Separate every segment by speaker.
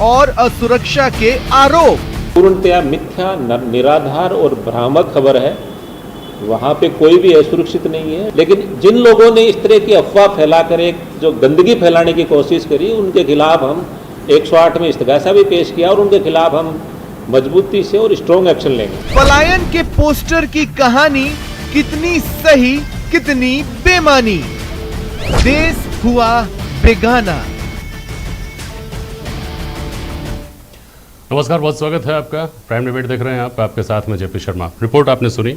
Speaker 1: और असुरक्षा के आरोप।
Speaker 2: पूर्णतया मिथ्या, निराधार और भ्रामक खबर है। वहां पे कोई भी असुरक्षित नहीं है, लेकिन जिन लोगों ने इस तरह की अफवाह फैलाकर एक जो गंदगी फैलाने की कोशिश करी, उनके खिलाफ हम 108 में इस्तगासा भी पेश किया और उनके खिलाफ हम मजबूती से और स्ट्रॉन्ग एक्शन लेंगे।
Speaker 1: पलायन के पोस्टर की कहानी कितनी सही, कितनी बेमानी, देश हुआ बेगाना।
Speaker 3: नमस्कार, बहुत स्वागत है आपका। प्राइम डिबेट देख रहे हैं आप, आपके साथ में जेपी शर्मा। रिपोर्ट आपने सुनी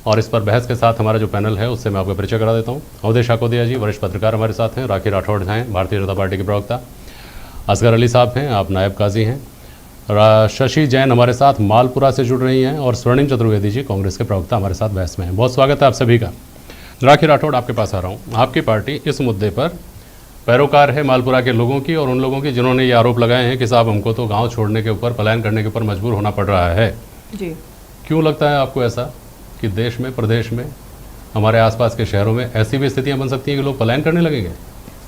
Speaker 3: और इस पर बहस के साथ हमारा जो पैनल है उससे मैं आपका परिचय करा देता हूँ। अवधेश आकोदिया जी वरिष्ठ पत्रकार हमारे साथ हैं, राखी राठौड़ हैं भारतीय जनता पार्टी के प्रवक्ता, असगर अली साहब हैं, आप नायब काजी हैं, शशि जैन हमारे साथ मालपुरा से जुड़ रही हैं और स्वर्णिम चतुर्वेदी जी कांग्रेस के प्रवक्ता हमारे साथ बहस में हैं। बहुत स्वागत है आप सभी का। राखी राठौड़, आपके पास आ रहा हूँ। आपकी पार्टी इस मुद्दे पर पैरोकार है मालपुरा के लोगों की और उन लोगों की जिन्होंने ये आरोप लगाए हैं कि साहब हमको तो गांव छोड़ने के ऊपर, पलायन करने के ऊपर मजबूर होना पड़ रहा है जी। क्यों लगता है आपको ऐसा कि देश में, प्रदेश में, हमारे आसपास के शहरों में ऐसी भी स्थितियां बन सकती हैं कि लोग पलायन करने लगेंगे?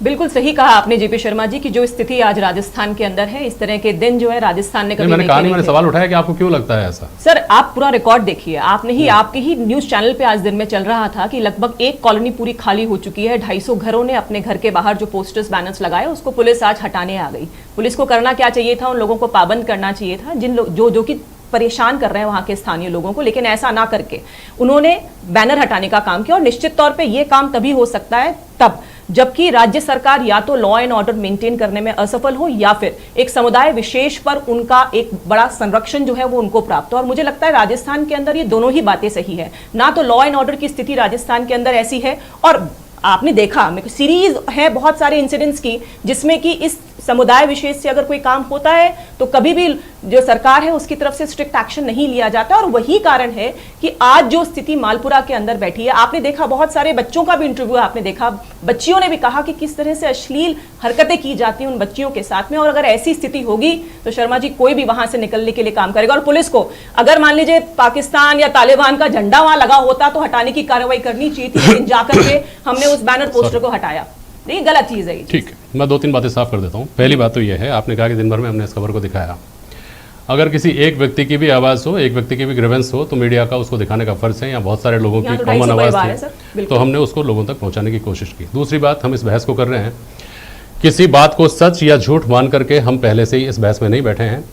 Speaker 4: बिल्कुल सही कहा आपने जेपी शर्मा जी की जो स्थिति आज राजस्थान के अंदर है, इस तरह के दिन जो है राजस्थान ने कभी
Speaker 3: मैंने कहा नहीं, मैंने सवाल उठाया कि आपको क्यों लगता है ऐसा।
Speaker 4: सर, आप पूरा रिकॉर्ड देखिए। आपने ही, आपके ही न्यूज चैनल पे आज दिन में चल रहा था कि लगभग एक कॉलोनी पूरी खाली हो चुकी है। 250 घरों ने अपने घर के बाहर जो पोस्टर्स, बैनर्स लगाए, उसको पुलिस आज हटाने आ गई। पुलिस को करना क्या चाहिए था? उन लोगों को पाबंद करना चाहिए था जिन जो कि परेशान कर रहे हैं वहां के स्थानीय लोगों को, लेकिन ऐसा ना करके उन्होंने बैनर हटाने का काम किया। और निश्चित तौर पे ये काम तभी हो सकता है तब जबकि राज्य सरकार या तो लॉ एंड ऑर्डर मेंटेन करने में असफल हो या फिर एक समुदाय विशेष पर उनका एक बड़ा संरक्षण जो है वो उनको प्राप्त हो। और मुझे लगता है राजस्थान के अंदर ये दोनों ही बातें सही है। ना तो लॉ एंड ऑर्डर की स्थिति राजस्थान के अंदर ऐसी है, और आपने देखा सीरीज है बहुत सारे इंसिडेंट्स की जिसमें कि इस समुदाय विशेष से अगर कोई काम होता है तो कभी भी जो सरकार है उसकी तरफ से स्ट्रिक्ट एक्शन नहीं लिया जाता। और वही कारण है कि आज जो स्थिति मालपुरा के अंदर बैठी है, आपने देखा बहुत सारे बच्चों का भी इंटरव्यू आपने देखा, बच्चियों ने भी कहा कि किस तरह से अश्लील हरकतें की जाती हैं उन बच्चियों के साथ में। और अगर ऐसी स्थिति होगी तो शर्मा जी कोई भी वहां से निकलने के लिए काम करेगा। और पुलिस को अगर मान लीजिए पाकिस्तान या तालिबान का झंडा वहां लगा होता तो हटाने की कार्रवाई करनी चाहिए थी, लेकिन जाकर के हमने उस बैनर पोस्टर को हटाया। ये गलत चीज है।
Speaker 3: ठीक है, मैं 2-3 बातें साफ कर देता हूँ। पहली बात तो यह है, आपने कहा कि दिन भर में हमने इस खबर को दिखाया। अगर किसी एक व्यक्ति की भी आवाज़ हो, एक व्यक्ति की भी ग्रीवेंस हो, तो मीडिया का उसको दिखाने का फर्ज है। या बहुत सारे लोगों की कॉमन आवाज़ थी तो हमने उसको लोगों तक पहुंचाने की कोशिश की। दूसरी बात, हम इस बहस को कर रहे हैं, किसी बात को सच या झूठ मान करके हम पहले से ही इस बहस में नहीं बैठे हैं।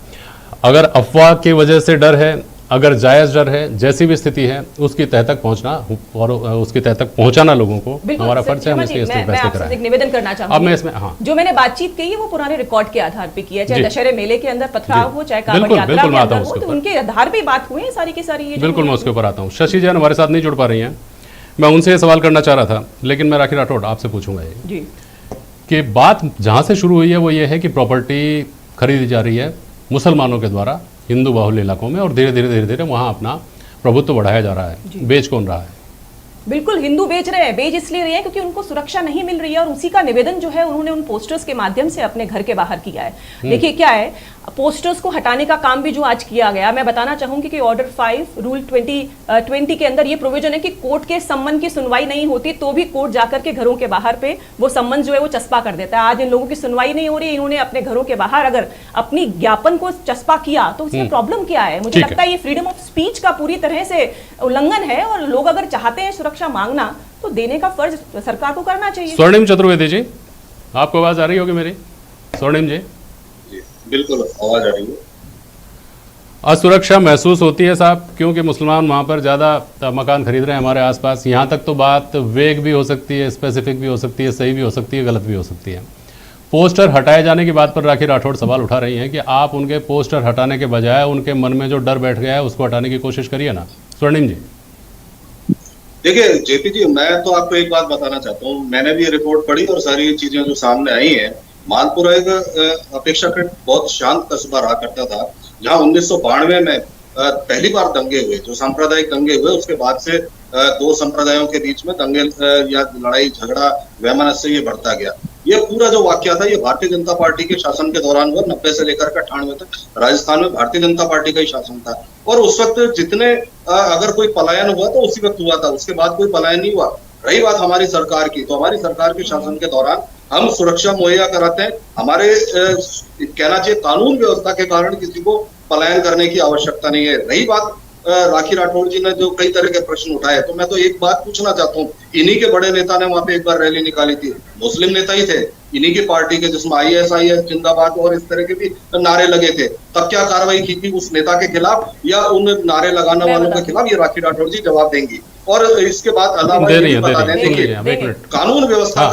Speaker 3: अगर अफवाह की वजह से डर है, अगर जायज़ डर है, जैसी भी स्थिति है उसकी तह तक पहुंचना और उसकी तह तक पहुंचाना लोगों को हमारा फर्ज है। हम इसलिए
Speaker 4: एक निवेदन करना चाहूंगी।
Speaker 3: अब मैं इसमें, हाँ, जो
Speaker 4: मैंने बातचीत की है वो पुराने रिकॉर्ड के आधार पे की है, चाहे दशहरे मेले के अंदर पथराव हो, चाहे कांवड़ यात्रा के अंदर हो, तो उनके आधार पे बात हुई है सारी की सारी।
Speaker 3: बिल्कुल, मैं उसके ऊपर आता हूँ। शशि जैन हमारे साथ नहीं जुड़ पा रही हैं, मैं उनसे ये सवाल करना चाह रहा था, लेकिन मैं राखी राठौड़ आपसे पूछूंगा ये कि बात जहाँ से शुरू हुई है वो ये है कि प्रॉपर्टी खरीदी जा रही है मुसलमानों के द्वारा हिंदू बाहुल्य इलाकों में और धीरे धीरे वहाँ अपना प्रभुत्व बढ़ाया जा रहा है। बेच कौन रहा है?
Speaker 4: बिल्कुल हिंदू बेच रहे हैं। बेच इसलिए रहे हैं क्योंकि उनको सुरक्षा नहीं मिल रही है, और उसी का निवेदन जो है उन्होंने उन पोस्टर्स के माध्यम से अपने घर के बाहर किया है। देखिए क्या है, पोस्टर्स को हटाने का काम भी जो आज किया गया, मैं बताना चाहूंगी कि ऑर्डर 5 रूल 2020 के अंदर ये प्रोविजन है कि कोर्ट के सम्मन की सुनवाई नहीं होती तो भी कोर्ट जाकर के घरों के बाहर पे वो सम्मन जो है वो चस्पा कर देता है। आज इन लोगों की सुनवाई नहीं हो रही, इन्होंने अपने घरों के बाहर अगर अपनी ज्ञापन को चस्पा किया तो उसमें प्रॉब्लम क्या है? मुझे लगता है ये फ्रीडम ऑफ स्पीच का पूरी तरह से उल्लंघन है, और लोग अगर चाहते हैं सुरक्षा मांगना तो देने का फर्ज सरकार को करना चाहिए।
Speaker 3: स्वर्णिम चतुर्वेदी जी, आपको आवाज आ रही होगी मेरी? स्वर्णिम जी,
Speaker 5: बिल्कुल आवाज आ रही है।
Speaker 3: असुरक्षा महसूस होती है साहब, क्योंकि मुसलमान वहाँ पर ज़्यादा मकान खरीद रहे हैं हमारे आसपास। यहाँ तक तो बात वेग भी हो सकती है, स्पेसिफिक भी हो सकती है, सही भी हो सकती है, गलत भी हो सकती है। पोस्टर हटाए जाने की बात पर राखी राठौड़ सवाल उठा रही हैं कि आप उनके पोस्टर हटाने के बजाय उनके मन में जो डर बैठ गया है उसको हटाने की कोशिश करिए ना। स्वर्णिम जी,
Speaker 5: देखिए जेपी जी, मैं तो आपको एक बात बताना चाहता हूँ। मैंने भी रिपोर्ट पढ़ी और सारी चीजें जो सामने आई हैं, मालपुरा एक अपेक्षाकृत बहुत शांत कस्बा रहा करता था, जहां 1992 में पहली बार दंगे हुए, जो सांप्रदायिक दंगे हुए, उसके बाद से दो संप्रदायों के बीच में दंगे या लड़ाई झगड़ा वैमनस्य ये बढ़ता गया। ये पूरा जो वाकया था ये भारतीय जनता पार्टी के शासन के दौरान हुआ। 90 से लेकर 98 तक राजस्थान में भारतीय जनता पार्टी का ही शासन था, और उस वक्त जितने अगर कोई पलायन हुआ तो उसी वक्त हुआ था, उसके बाद कोई पलायन नहीं हुआ। रही बात हमारी सरकार की, तो हमारी सरकार के शासन के दौरान हम सुरक्षा मुहैया कराते हैं। हमारे कहना चाहिए कानून व्यवस्था के कारण किसी को पलायन करने की आवश्यकता नहीं है। रही बात राखी राठौड़ जी ने जो कई तरह के प्रश्न उठाए, तो मैं तो एक बात पूछना चाहता हूँ, इन्हीं के बड़े नेता ने वहां पे एक बार रैली निकाली थी, मुस्लिम नेता ही थे, इन्हीं की पार्टी के, जिसमें ISIS जिंदाबाद और इस तरह के भी नारे लगे थे। तब क्या कार्रवाई की थी उस नेता के खिलाफ या उन नारे लगाने वालों के खिलाफ? ये राखी राठौड़ जी जवाब देंगी। और इसके बाद अलावा ये भी बता दें कि कानून व्यवस्था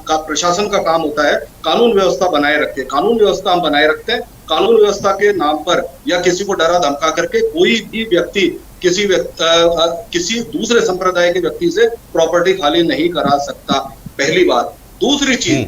Speaker 5: का प्रशासन का काम होता है कानून व्यवस्था बनाए रखे। कानून व्यवस्था हम बनाए रखते हैं। कानून व्यवस्था के नाम पर या किसी को डरा धमका करके कोई भी व्यक्ति किसी दूसरे संप्रदाय के व्यक्ति से प्रॉपर्टी खाली नहीं करा सकता, पहली बात। दूसरी चीज,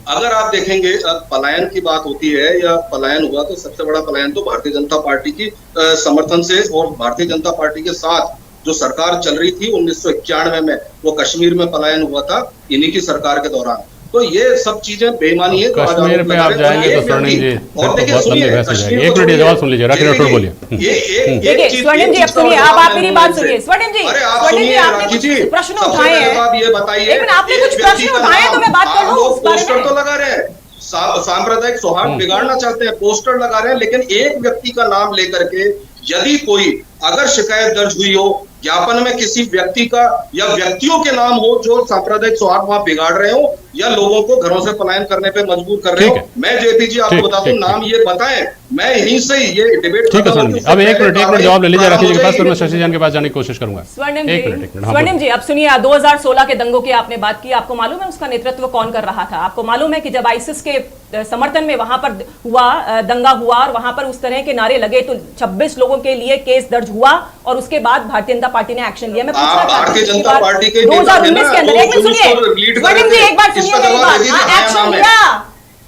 Speaker 5: अगर आप देखेंगे पलायन की बात होती है या पलायन हुआ, तो सबसे बड़ा पलायन तो भारतीय जनता पार्टी की समर्थन से और भारतीय जनता पार्टी के साथ जो सरकार चल रही थी 1991 में, वो कश्मीर में पलायन हुआ था इन्हीं की सरकार के दौरान। तो ये सब चीजें बेईमानी है।
Speaker 3: कश्मीर में आप जाएंगे तो स्वर्णिम जी
Speaker 5: और देखिए, सुनिए,
Speaker 3: एक मिनट जवाब सुन लीजिए, राखी राठौड़ बोलिए।
Speaker 4: देखिए स्वर्णिम जी, अब सुनिए, आप मेरी बात सुनिए। स्वर्णिम जी, आपने कुछ प्रश्न उठाए हैं,
Speaker 5: आप ये बताइए,
Speaker 4: लेकिन आपने कुछ प्रश्न उठाए हैं तो मैं बात कर लूं उस बारे में।
Speaker 5: पोस्टर तो लगा रहे हैं, सांप्रदायिक सौहार्द बिगाड़ना चाहते हैं, पोस्टर लगा रहे हैं, लेकिन एक व्यक्ति का नाम लेकर के यदि कोई अगर शिकायत दर्ज हुई हो, ज्ञापन में किसी व्यक्ति का या व्यक्तियों के नाम हो जो सांप्रदायिक सौहार्द वहां बिगाड़ रहे हो या लोगों को घरों से पलायन करने पे मजबूर कर रहे हो, मैं जेपी जी आपको बता दूं, नाम ये बताएं, मैं यहीं से ये डिबेट।
Speaker 3: ठीक है सर, अब एक मिनट जवाब ले लीजिए राखी जी के पास, फिर मैं शशि जैन के पास जाने की कोशिश करूंगा।
Speaker 4: स्वर्णिम जी, अब सुनिए, 2016 के दंगों की आपने बात की, आपको मालूम है उसका नेतृत्व कौन कर रहा था? आपको मालूम है कि जब आईसिस के समर्थन में वहां पर दंगा हुआ और वहां पर उस तरह के नारे लगे तो 26 लोगों के लिए केस दर्ज हुआ और उसके बाद भारतीय जनता पार्टी ने एक्शन लिया। मैं
Speaker 5: भारतीय जनता पार्टी के
Speaker 4: 2019 के अंदर, एक मिनट सुनिए स्वर्णिम जी, एक बार सुनिए मेरी बात। एक्शन लिया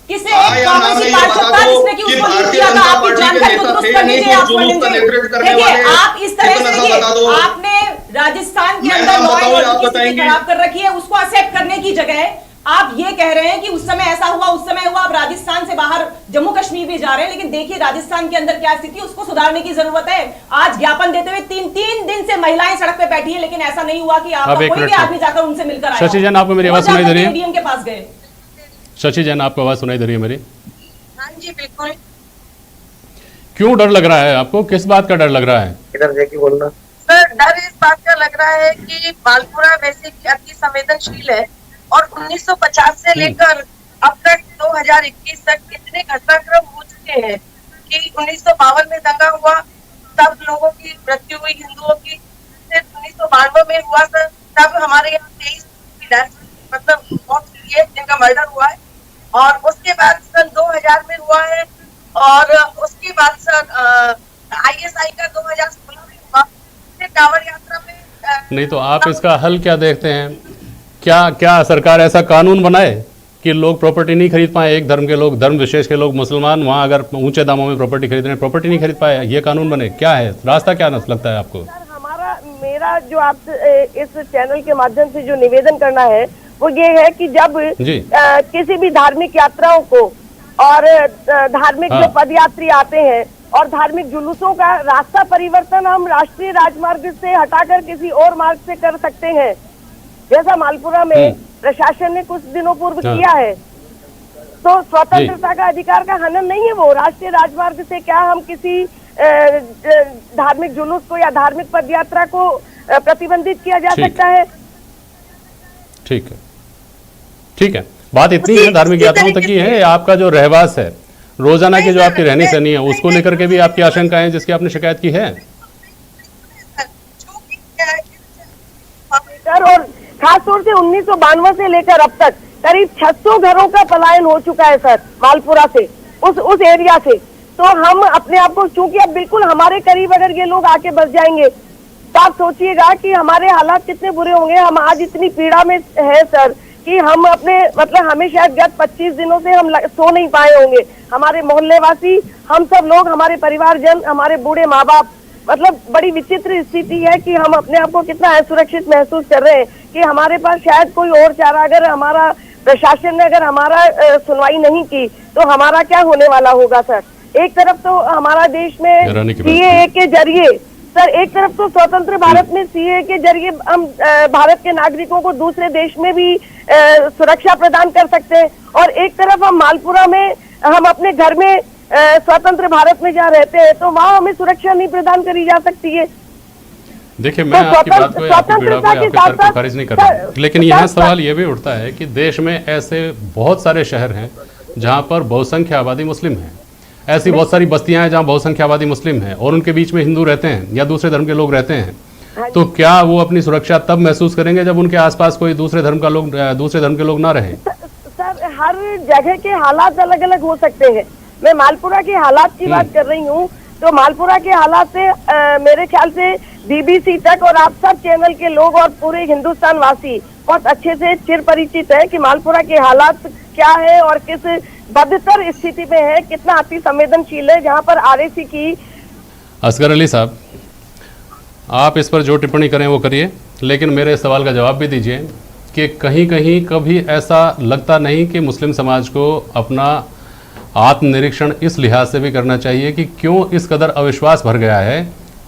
Speaker 4: किसे? कांग्रेस की कार्यकर्ता जिसने कि उसको लीड किया था, आपकी जानकारी को दुरुस्त कर लीजिए आप स्वर्णिम जी। देखिए, आप इस तरह से देखिए, आपने राजस्थान के अंदर लॉ एंड ऑर्डर की स्थिति खराब कर रखी है, उसको एक्सेप्ट करने की जगह आप ये कह रहे हैं कि उस समय ऐसा हुआ, उस समय हुआ, आप राजस्थान से बाहर जम्मू कश्मीर भी जा रहे हैं, लेकिन देखिए राजस्थान के अंदर क्या स्थिति है, उसको सुधारने की जरूरत है। आज ज्ञापन देते हुए तीन दिन से महिलाएं सड़क पे बैठी है, लेकिन ऐसा नहीं हुआ कि आपका कोई भी आदमी जाकर उनसे मिलकर आया।
Speaker 3: शशि जैन, आपको मेरी आवाज सुनाई दे रही है?
Speaker 4: डीएम के पास गए।
Speaker 3: शशि जैन, आपको आवाज सुनाई दे रही है मेरी?
Speaker 6: हाँ जी बिल्कुल।
Speaker 3: क्यों डर लग रहा है आपको? किस बात का डर लग रहा है?
Speaker 6: इधर देखिए बोलना। सर, डर इस बात का लग रहा है कि मालपुरा वैसे अति संवेदनशील है और 1950 से लेकर अब तक 2021 तक कितने घटनाक्रम हो चुके हैं कि 1952 में दंगा हुआ, तब लोगों की मृत्यु हुई हिंदुओं की, फिर 1992 में हुआ सर, तब हमारे यहाँ 23 मतलब बहुत जिनका मर्डर हुआ है, और उसके बाद सन 2000 में हुआ है, और उसके बाद सर ISI का 2016 में हुआ, फिर कांवड़ यात्रा में। नहीं
Speaker 3: तो आप इसका हल क्या देखते हैं? क्या सरकार ऐसा कानून बनाए कि लोग प्रॉपर्टी नहीं खरीद पाए? एक धर्म के लोग, धर्म विशेष के लोग, मुसलमान, वहाँ अगर ऊंचे दामों में प्रॉपर्टी खरीद रहे हैं, प्रॉपर्टी नहीं खरीद पाए, ये कानून बने? क्या है रास्ता, क्या लगता है आपको?
Speaker 6: मेरा जो आप इस चैनल के माध्यम से जो निवेदन करना है वो ये है कि जब किसी भी धार्मिक यात्राओं को और धार्मिक जो पदयात्री आते हैं और धार्मिक जुलूसों का रास्ता परिवर्तन हम राष्ट्रीय राजमार्ग से हटाकर किसी और मार्ग से कर सकते हैं, जैसा मालपुरा में प्रशासन ने कुछ दिनों पूर्व किया है, तो स्वतंत्रता का अधिकार का हनन नहीं है वो। राष्ट्रीय राजमार्ग से क्या हम किसी धार्मिक जुलूस को या धार्मिक पदयात्रा को प्रतिबंधित किया जा सकता है?
Speaker 3: ठीक है, बात इतनी है, धार्मिक यात्राओं तक ही है। आपका जो रहवास है, रोजाना की जो आपकी रहनी सहनी है, उसको लेकर के भी आपकी आशंका है जिसकी आपने शिकायत की है?
Speaker 6: और खास तौर से 1992 से लेकर अब तक करीब 600 घरों का पलायन हो चुका है सर, मालपुरा से, उस एरिया से। तो हम अपने आप को, चूंकि अब बिल्कुल हमारे करीब अगर ये लोग आके बस जाएंगे तो आप सोचिएगा कि हमारे हालात कितने बुरे होंगे। हम आज इतनी पीड़ा में है सर कि हम अपने हमें शायद गत 25 दिनों से हम सो नहीं पाए होंगे। हमारे मोहल्ले वासी, हम सब लोग, हमारे परिवारजन, हमारे बूढ़े माँ बाप, बड़ी विचित्र स्थिति है कि हम अपने आप को कितना असुरक्षित महसूस कर रहे हैं कि हमारे पास शायद कोई और चारा, अगर हमारा प्रशासन ने अगर हमारा सुनवाई नहीं की तो हमारा क्या होने वाला होगा सर। एक तरफ तो हमारा देश में CAA के जरिए सर, एक तरफ तो स्वतंत्र भारत में CAA के जरिए हम भारत के नागरिकों को दूसरे देश में भी सुरक्षा प्रदान कर सकते हैं, और एक तरफ हम मालपुरा में, हम अपने घर में स्वतंत्र भारत में जहाँ रहते हैं तो वहाँ हमें सुरक्षा नहीं प्रदान करी जा सकती है।
Speaker 3: देखिए, मैं आपकी बात को, आपकी पीड़ा को, आपके सर को खारिज नहीं कर रहा, लेकिन यहाँ सवाल ये भी उठता है कि देश में ऐसे बहुत सारे शहर हैं जहाँ पर बहुसंख्य आबादी मुस्लिम है, ऐसी बहुत सारी बस्तियां हैं जहाँ बहुसंख्य आबादी मुस्लिम है और उनके बीच में हिंदू रहते हैं या दूसरे धर्म के लोग रहते हैं, तो क्या वो अपनी सुरक्षा तब महसूस करेंगे जब उनके आसपास कोई दूसरे धर्म के लोग ना रहें?
Speaker 6: सर, हर जगह के हालात अलग अलग हो सकते हैं। मैं मालपुरा के हालात की बात कर रही हूँ, तो मालपुरा के हालात से मेरे ख्याल से बीबीसी तक और आप सब चैनल के लोग और पूरे हिंदुस्तान वासी बहुत अच्छे से चिर परिचित है कि मालपुरा के हालात क्या है और किस बदतर स्थिति में है, कितना अति संवेदनशील है, जहाँ पर आरएसी की।
Speaker 3: असगर अली साहब, आप इस पर जो टिप्पणी करें वो करिए, लेकिन मेरे सवाल का जवाब भी दीजिए कि कहीं कहीं कभी ऐसा लगता नहीं कि मुस्लिम समाज को अपना आत्मनिरीक्षण इस लिहाज से भी करना चाहिए कि क्यों इस कदर अविश्वास भर गया है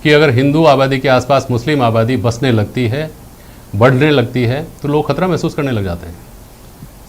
Speaker 3: कि अगर हिंदू आबादी के आसपास मुस्लिम आबादी बसने लगती है, बढ़ने लगती है, तो लोग खतरा महसूस करने लग जाते हैं?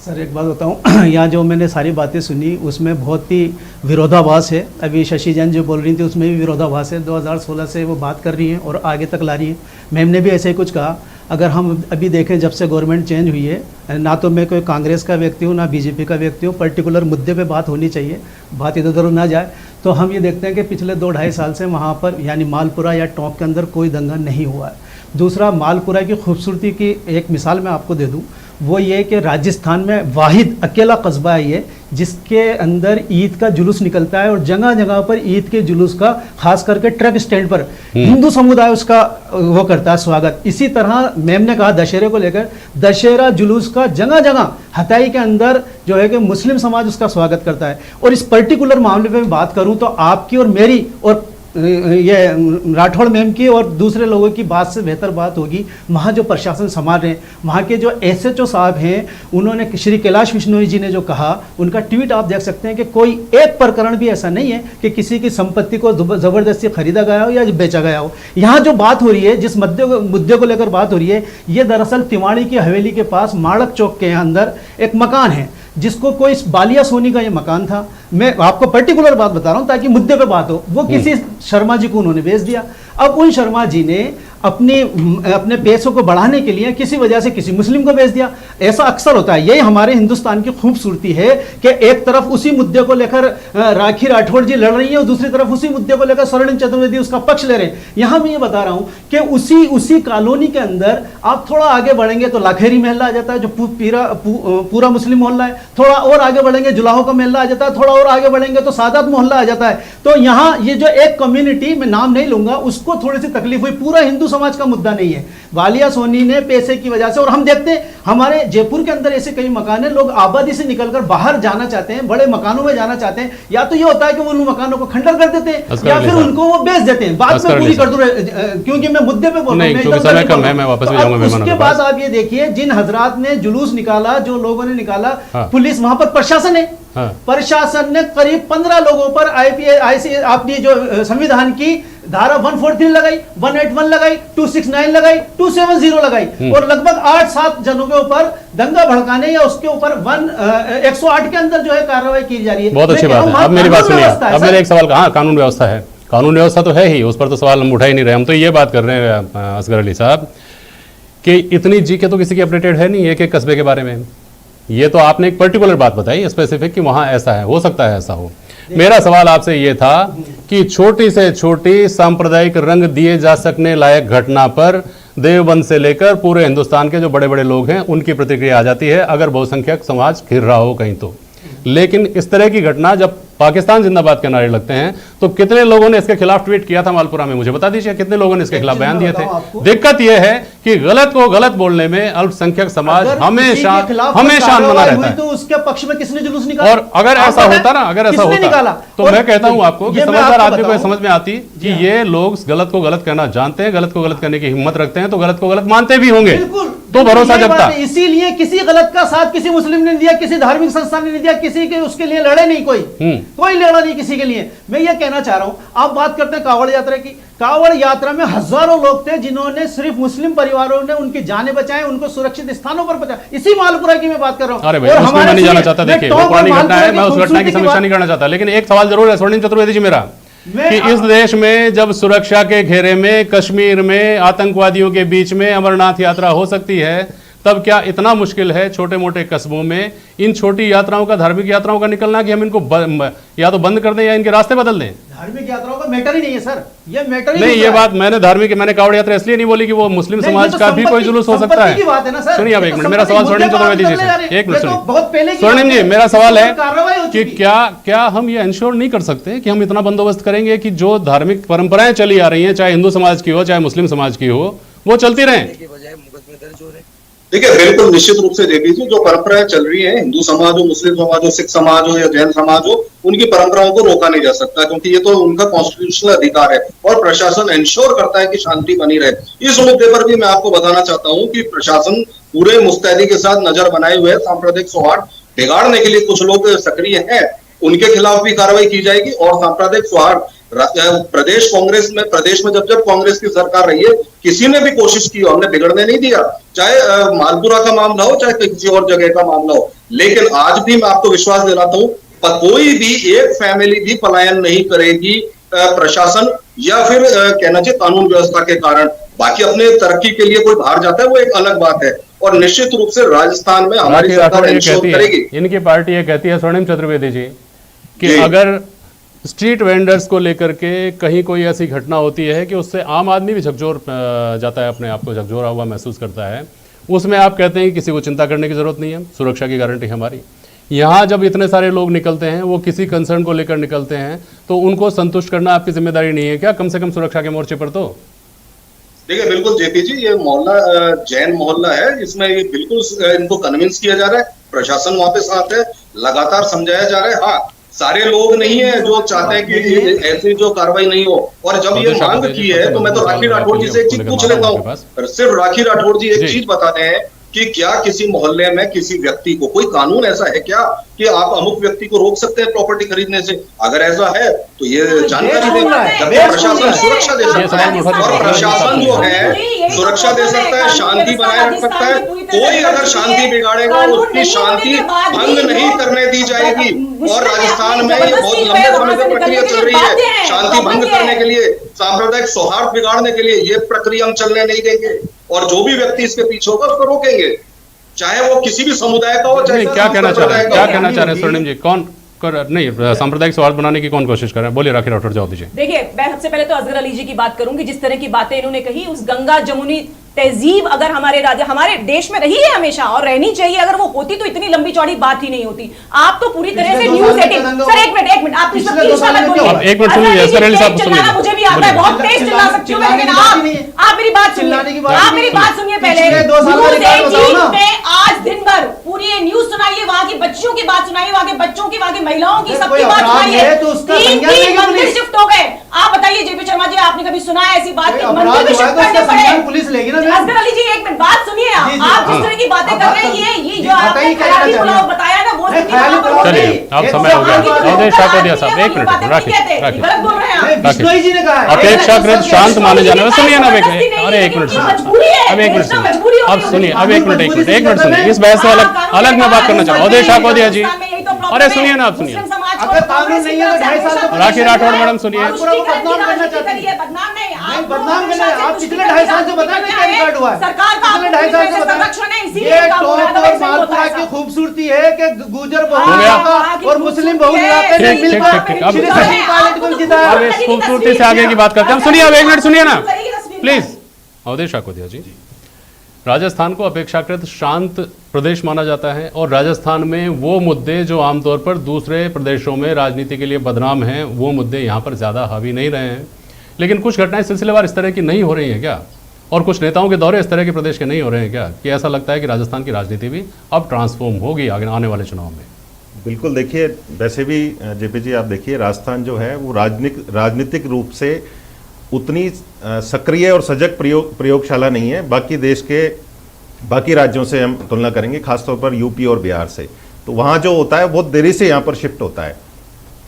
Speaker 7: सर, एक बात बताऊं, यहाँ जो मैंने सारी बातें सुनी उसमें बहुत ही विरोधाभास है। अभी शशि जैन जो बोल रही थी उसमें भी विरोधाभास है। 2016 से वो बात कर रही हैं और आगे तक ला रही हैं। मैम ने भी ऐसे ही कुछ कहा। अगर हम अभी देखें, जब से गवर्नमेंट चेंज हुई है, ना तो मैं कोई कांग्रेस का व्यक्ति हूँ ना बीजेपी का व्यक्ति हूँ, पर्टिकुलर मुद्दे पे बात होनी चाहिए, बात इधर उधर ना जाए। तो हम ये देखते हैं कि पिछले 2-2.5 साल से वहाँ पर यानी मालपुरा या टोंक के अंदर कोई दंगा नहीं हुआ है। दूसरा, मालपुरा की खूबसूरती की एक मिसाल मैं आपको दे दूं, वो ये कि राजस्थान में वाहिद अकेला कस्बा है ये जिसके अंदर ईद का जुलूस निकलता है और जगह जगह पर ईद के जुलूस का, खास करके ट्रक स्टैंड पर हिंदू समुदाय उसका वो करता है स्वागत। इसी तरह मैम ने कहा दशहरे को लेकर, दशहरा जुलूस का जगह जगह हताई के अंदर जो है कि मुस्लिम समाज उसका स्वागत करता है। और इस पर्टिकुलर मामले में बात करूं तो आपकी और मेरी और ये राठौड़ मैम की और दूसरे लोगों की बात से बेहतर बात होगी वहाँ जो प्रशासन संभाल रहे हैं, वहाँ के जो एसएचओ साहब हैं, उन्होंने श्री कैलाश विश्नोई जी ने जो कहा, उनका ट्वीट आप देख सकते हैं कि कोई एक प्रकरण भी ऐसा नहीं है कि किसी की संपत्ति को ज़बरदस्ती खरीदा गया हो या बेचा गया हो। यहाँ जो बात हो रही है, जिस मुद्दे को लेकर बात हो रही है, ये दरअसल तिवाड़ी की हवेली के पास माड़क चौक के अंदर एक मकान है जिसको कोई बालिया सोनी का ये मकान था। मैं आपको पर्टिकुलर बात बता रहा हूँ ताकि मुद्दे पे बात हो। वो किसी शर्मा जी को उन्होंने बेच दिया। अब उन शर्मा जी ने अपने पैसों को बढ़ाने के लिए किसी वजह से किसी मुस्लिम को बेच दिया। ऐसा अक्सर होता है। यही हमारे हिंदुस्तान की खूबसूरती है कि एक तरफ उसी मुद्दे को लेकर राखी राठौड़ जी लड़ रही है और दूसरी तरफ उसी मुद्दे को लेकर स्वर्णिम चतुर्वेदी उसका पक्ष ले रहे हैं। यहां मैं ये बता रहा हूं कि उसी कॉलोनी के अंदर आप थोड़ा आगे बढ़ेंगे तो लाखेरी महल्ला आ जाता है जो पूरा मुस्लिम मोहल्ला है। थोड़ा और आगे बढ़ेंगे जुलाहो का महल्ला आ जाता है। थोड़ा और आगे बढ़ेंगे तो सादात मोहल्ला आ जाता है। तो यहाँ ये जो एक कम्युनिटी, मैं नाम नहीं लूंगा, उसको थोड़ी सी तकलीफ हुई। पूरा हिंदू समाज का मुद्दा नहीं है। वालिया सोनी ने पैसे की वजह से, और हम देखते हैं हमारे जयपुर के अंदर ऐसे कई मकान है, लोग आबादी से निकलकर बाहर जाना चाहते हैं, बड़े मकानों में जाना चाहते हैं। या तो ये होता है कि वो उन मकानों को खंडर कर देते हैं या फिर उनको वो बेच देते हैं। बात में पूरी कर दूं क्योंकि मैं मुद्दे पे बोल रहा हूं। उसके बाद आप ये देखिए, जिन हजरात ने जुलूस निकाला, जो लोगों ने निकाला, पुलिस, वहां पर प्रशासन है। प्रशासन ने करीब 15 लोगों पर आईपीसी अपनी जो संविधान की धारा 143 लगाई, 181 लगाई, 269 लगाई, 270 लगाई और लगभग 8-7 जनों के ऊपर दंगा भड़काने या उसके ऊपर 108 के अंदर जो है कार्रवाई की जा रही है।
Speaker 3: बहुत अच्छी बात है। अब मेरी बात सुनिए। अब मेरा एक सवाल का, कानून व्यवस्था है, कानून व्यवस्था तो है ही, उस पर तो सवाल हम उठा ही नहीं रहे। हम तो ये बात कर रहे हैं असगर अली साहब कि इतनी जीके तो किसी की अपडेटेड है नहीं एक एक कस्बे के बारे में। ये तो आपने एक पर्टिकुलर बात बताई स्पेसिफिक कि वहां ऐसा है, हो सकता है ऐसा हो। मेरा सवाल आपसे ये था कि छोटी से छोटी सांप्रदायिक रंग दिए जा सकने लायक घटना पर देवबंद से लेकर पूरे हिंदुस्तान के जो बड़े बड़े लोग हैं उनकी प्रतिक्रिया आ जाती है अगर बहुसंख्यक समाज घिर रहा हो कहीं तो। लेकिन इस तरह की घटना जब पाकिस्तान जिंदाबाद के नारे लगते हैं तो कितने लोगों ने इसके खिलाफ ट्वीट किया था मालपुरा में, मुझे बता दीजिए कितने लोगों ने इसके खिलाफ बयान दिए थे। दिक्कत यह है कि गलत को गलत बोलने में अल्पसंख्यक समाज हमेशा मना रहता है।
Speaker 7: तो उसके पक्ष में किसने जुलूस निकाला?
Speaker 3: और अगर ऐसा होता ना, अगर ऐसा होता तो मैं कहता हूं आपको कि समझदार आदमी को समझ में आती कि ये लोग गलत को गलत कहना जानते हैं, गलत को गलत करने की हिम्मत रखते हैं तो गलत को गलत मानते भी होंगे। तो भरोसा
Speaker 7: ये
Speaker 3: जगता।
Speaker 7: बात है, इसीलिए किसी गलत का साथ किसी मुस्लिम ने नहीं दिया, किसी धार्मिक संस्था ने नहीं दिया, किसी के उसके लिए लड़े नहीं, कोई लड़ा नहीं किसी के लिए। मैं ये कहना चाह रहा हूं, आप बात करते हैं कांवड़ यात्रा की। कांवड़ यात्रा में हजारों लोग थे जिन्होंने सिर्फ मुस्लिम परिवारों ने उनकी जानें बचाई, उनको सुरक्षित स्थानों पर पहुंचाया। इसी मालपुरा की मैं बात कर रहा हूं।
Speaker 3: अरे भाई उसमें मैं नहीं जाना चाहता, देखिए वो पुरानी घटना है, मैं उस घटना की समीक्षा नहीं करना चाहता, लेकिन एक सवाल जरूर है स्वर्णिम चतुर्वेदी जी मेरा, कि इस देश में जब सुरक्षा के घेरे में कश्मीर में आतंकवादियों के बीच में अमरनाथ यात्रा हो सकती है, तब क्या इतना मुश्किल है छोटे मोटे कस्बों में इन छोटी यात्राओं का, धार्मिक यात्राओं का निकलना, कि हम इनको या तो बंद कर दें या इनके रास्ते बदल दें?
Speaker 7: धार्मिक यात्राओं का मैटर ही नहीं है सर, ये मैटर ही
Speaker 3: नहीं, ये बात मैंने कावड़ यात्रा इसलिए नहीं बोली कि वो मुस्लिम समाज का भी कोई जुलूस हो सकता है। सुनिए आप एक मिनट, मेरा सवाल स्वर्णिम चतुर्वेदी जी से, एक मिनट सुनिए स्वर्णिम जी, मेरा सवाल है कि क्या हम ये इंश्योर नहीं कर सकते कि हम इतना बंदोबस्त करेंगे कि जो धार्मिक परंपराएं चली आ रही हैं, चाहे हिंदू समाज की हो चाहे मुस्लिम समाज की हो, वो चलती रहें?
Speaker 5: देखिए बिल्कुल निश्चित रूप से जेपी जी, जो परंपराएं चल रही हैं, हिंदू समाज हो, मुस्लिम समाज हो, सिख समाज हो या जैन समाज हो, उनकी परंपराओं को रोका नहीं जा सकता, क्योंकि ये तो उनका कॉन्स्टिट्यूशनल अधिकार है और प्रशासन इंश्योर करता है कि शांति बनी रहे। इस मुद्दे पर भी मैं आपको बताना चाहता हूं कि प्रशासन पूरे मुस्तैदी के साथ नजर बनाए हुए सांप्रदायिक सौहार्द बिगाड़ने के लिए कुछ लोग सक्रिय हैं, उनके खिलाफ भी कार्रवाई की जाएगी। और सांप्रदायिक सौहार्द प्रदेश कांग्रेस में, प्रदेश में जब कांग्रेस की सरकार रही है, किसी ने भी कोशिश की, हमने बिगड़ने नहीं दिया, चाहे मालपुरा का मामला हो चाहे किसी और जगह का मामला हो। लेकिन आज भी मैं आपको विश्वास दिलाता हूं, कोई भी एक फैमिली भी पलायन नहीं करेगी प्रशासन या फिर कहना चाहिए कानून व्यवस्था के कारण। बाकी अपने तरक्की के लिए कोई बाहर जाता है वो एक अलग बात है, और निश्चित रूप से राजस्थान में हमारी सरकार इंश्योर करेगी।
Speaker 3: इनकी पार्टी ये कहती है स्वर्णिम चतुर्वेदी जी कि अगर स्ट्रीट वेंडर्स को लेकर के कहीं कोई ऐसी घटना होती है कि उससे आम आदमी भी झकझोर जाता है, अपने आप को झकझोरा हुआ महसूस करता है, उसमें आप कहते हैं कि किसी को चिंता करने की जरूरत नहीं है, सुरक्षा की गारंटी हमारी। यहाँ जब इतने सारे लोग निकलते हैं, वो किसी कंसर्न को लेकर निकलते हैं, तो उनको संतुष्ट करना आपकी जिम्मेदारी नहीं है क्या, कम से कम सुरक्षा के मोर्चे पर? तो
Speaker 5: देखिए बिल्कुल जेपी जी, ये मोहल्ला जैन मोहल्ला है, इसमें ये बिल्कुल इनको कन्विंस किया जा रहा है, प्रशासन वहां पे साथ है, लगातार समझाया जा रहा है। हाँ, सारे लोग नहीं है जो चाहते हैं कि ऐसी जो कार्रवाई नहीं हो, और जब ये मांग की है तो मैं तो राखी राठौड़ जी से एक चीज पूछ लेता हूँ, सिर्फ राखी राठौड़ जी एक चीज बताते हैं कि क्या किसी मोहल्ले में किसी व्यक्ति को, कोई कानून ऐसा है क्या कि आप अमुक व्यक्ति को रोक सकते हैं प्रॉपर्टी खरीदने से? अगर ऐसा है तो ये जानकारी दें, जब प्रशासन सुरक्षा दे सकता है, और प्रशासन जो है सुरक्षा दे सकता है, शांति बनाए रख सकता है, कोई अगर शांति बिगाड़ेगा उसकी शांति भंग नहीं करने दी जाएगी। और राजस्थान में ये बहुत लंबे समय से प्रक्रिया चल रही है, शांति भंग करने के लिए, सांप्रदायिक सौहार्द बिगाड़ने के लिए ये प्रक्रिया हम चलने नहीं देंगे, और जो भी व्यक्ति इसके पीछे होगा उसको रोकेंगे, चाहे वो किसी भी समुदाय का हो, चाहे
Speaker 3: क्या कहना चाह रहे हैं स्वर्णिम जी? कौन नहीं सांप्रदायिक सौहार्द बनाने की कौन कोशिश कर रहे हैं? बोलिए राखी राठौड़ जवाब दीजिए।
Speaker 4: देखिए, मैं सबसे पहले तो असगर अली जी की बात करूंगी, जिस तरह की बातें इन्होंने कही, उस गंगा जमुनी तहजीब अगर हमारे देश में रही है हमेशा और रहनी चाहिए, अगर वो होती तो इतनी लंबी चौड़ी बात ही नहीं होती। आप तो पूरी तरह से न्यूज़ 18 सर एक मिनट आप इस पर तीसरा मत बोलिए,
Speaker 3: एक मिनट सुनिए असगर अली साहब सुनिए,
Speaker 4: मुझे भी आता है, बहुत तेज चिल्ला सकती हूं, लेकिन आप मेरी बात सुनिए पहले। आज दिन भर पूरी न्यूज़ सुनाइए, वहां की बच्चियों की बात सुनाइए, वहां के बच्चों की, वहां की महिलाओं की, सबकी बात सुनाइए। 3 मंदिर शिफ्ट हो गए। आप बताइए जेपी शर्मा जी, आपने कभी सुना है ऐसी बात? मंदिर भी शिफ्ट करने पड़े?
Speaker 7: पुलिस लेगी ना।
Speaker 4: असगर अली जी एक मिनट बात सुनिए, आप जिस तरह की बातें कर रहे हैं, ये जो आपने ख्याली पुलाव बताया ना, वो
Speaker 3: चलिए आप समय हो गया। अवधेश शाकोदिया साहब एक मिनट
Speaker 4: गलत बोल रहे हैं आप।
Speaker 7: बिश्नोई जी ने कहा है
Speaker 3: अपेक्षाकृत शांत माने जाने, सुनिए ना, अरे एक मिनट अब एक मिनट सुनिए, अब सुनिए, अब एक मिनट सुनिए, इस बहस से अलग मैं बात करना चाहूँ। अवधेश शाकोदिया जी, अरे सुनिए ना, आप सुनिए,
Speaker 7: अगर कानून नहीं है तो 2.5 साल तो
Speaker 3: राखी राठौड़ मैडम सुनिए,
Speaker 7: बदनाम करना चाहती है, बदनाम करना है। आप पिछले 2.5 साल से बताएं क्या रिकॉर्ड हुआ है, पिछले 2.5 साल से बताएं। ये टॉप और मालपुरा की खूबसूरती है कि गुजर बहु और मुस्लिम बहु
Speaker 3: अब इस खूबसूरती से आगे की बात करते हैं। सुनिए, अब एक मिनट सुनिए ना प्लीज। अवधेश शाकोदिया जी, राजस्थान को अपेक्षाकृत शांत प्रदेश माना जाता है, और राजस्थान में वो मुद्दे जो आमतौर पर दूसरे प्रदेशों में राजनीति के लिए बदनाम हैं, वो मुद्दे यहाँ पर ज़्यादा हावी नहीं रहे हैं। लेकिन कुछ घटनाएं सिलसिलेवार इस तरह की नहीं हो रही हैं क्या, और कुछ नेताओं के दौरे इस तरह के प्रदेश के नहीं हो रहे हैं क्या, कि ऐसा लगता है कि राजस्थान की राजनीति भी अब ट्रांसफॉर्म होगी आने वाले चुनाव में?
Speaker 8: बिल्कुल, देखिए वैसे भी जेपी जी आप देखिए, राजस्थान जो है वो राजनीतिक रूप से उतनी सक्रिय और सजग प्रयोगशाला नहीं है बाकी देश के बाकी राज्यों से हम तुलना करेंगे, खासतौर पर यूपी और बिहार से, तो वहाँ जो होता है बहुत देरी से यहाँ पर शिफ्ट होता है।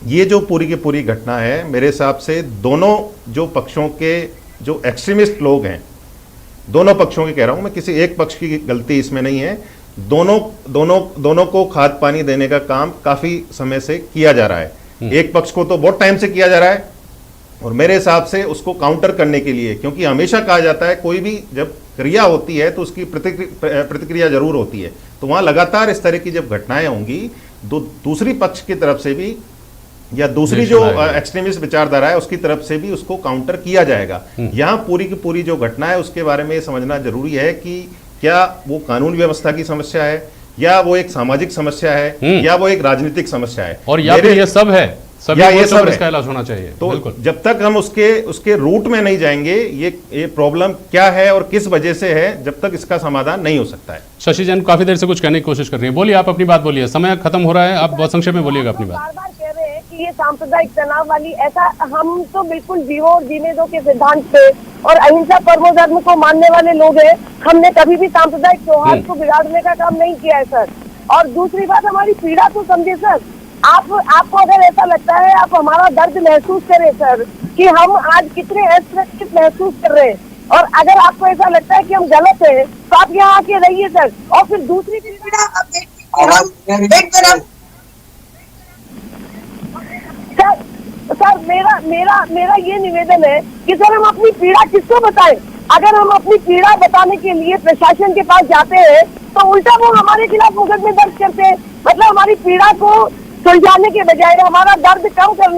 Speaker 8: ये जो पूरी की पूरी घटना है, मेरे हिसाब से दोनों जो पक्षों के जो एक्सट्रीमिस्ट लोग हैं, दोनों पक्षों की कह रहा हूँ मैं, किसी एक पक्ष की गलती इसमें नहीं है, दोनों को खाद पानी देने का काम काफ़ी समय से किया जा रहा है। एक पक्ष को तो बहुत टाइम से किया जा रहा है, और मेरे हिसाब से उसको काउंटर करने के लिए, क्योंकि हमेशा कहा जाता है कोई भी जब क्रिया होती है तो उसकी प्रतिक्रिया जरूर होती है, तो वहाँ लगातार इस तरह की जब घटनाएं होंगी, दूसरी पक्ष की तरफ से भी या दूसरी जो एक्सट्रीमिस्ट विचारधारा है उसकी तरफ से भी उसको काउंटर किया जाएगा। यहाँ पूरी की पूरी जो घटना है उसके बारे में समझना जरूरी है कि क्या वो कानून व्यवस्था की समस्या है, या वो एक सामाजिक समस्या है, या वो एक राजनीतिक समस्या है,
Speaker 3: और या फिर ये सब है, ये सब इसका इलाज होना चाहिए।
Speaker 8: तो जब तक हम उसके रूट में नहीं जाएंगे, ये प्रॉब्लम क्या है और किस वजह से है, जब तक इसका समाधान नहीं हो सकता है।
Speaker 3: शशि जैन काफी देर से कुछ कहने की कोशिश कर रही है, बोलिए, आप अपनी बात बोलिए, समय खत्म हो रहा है, आप बहुत संक्षेप में बोलिएगा अपनी बात।
Speaker 6: बार-बार कह रहे हैं कि ये सांप्रदायिक तनाव वाली, ऐसा हम तो बिल्कुल जियो और जीने दो के सिद्धांत पे और अहिंसा परमो धर्म को मानने वाले लोग हैं। हमने कभी भी सांप्रदायिक सौहार्द को बिगाड़ने का काम नहीं किया है सर। और दूसरी बात, हमारी पीड़ा तो समझे सर। आपको अगर ऐसा लगता है, आप हमारा दर्द महसूस करें सर, कि हम आज कितने असुरक्षित महसूस कर रहे हैं, और अगर आपको ऐसा लगता है कि हम गलत हैं, तो आप यहाँ आके रहिए सर। और फिर दूसरी पीड़ा सर, मेरा ये निवेदन है कि सर हम अपनी पीड़ा किसको बताएं? अगर हम अपनी पीड़ा बताने के लिए प्रशासन के पास जाते हैं तो उल्टा वो हमारे खिलाफ मुकदमे दर्ज करते हैं। मतलब हमारी पीड़ा को सुलझाने के बजाय हमारा दर्द कम करने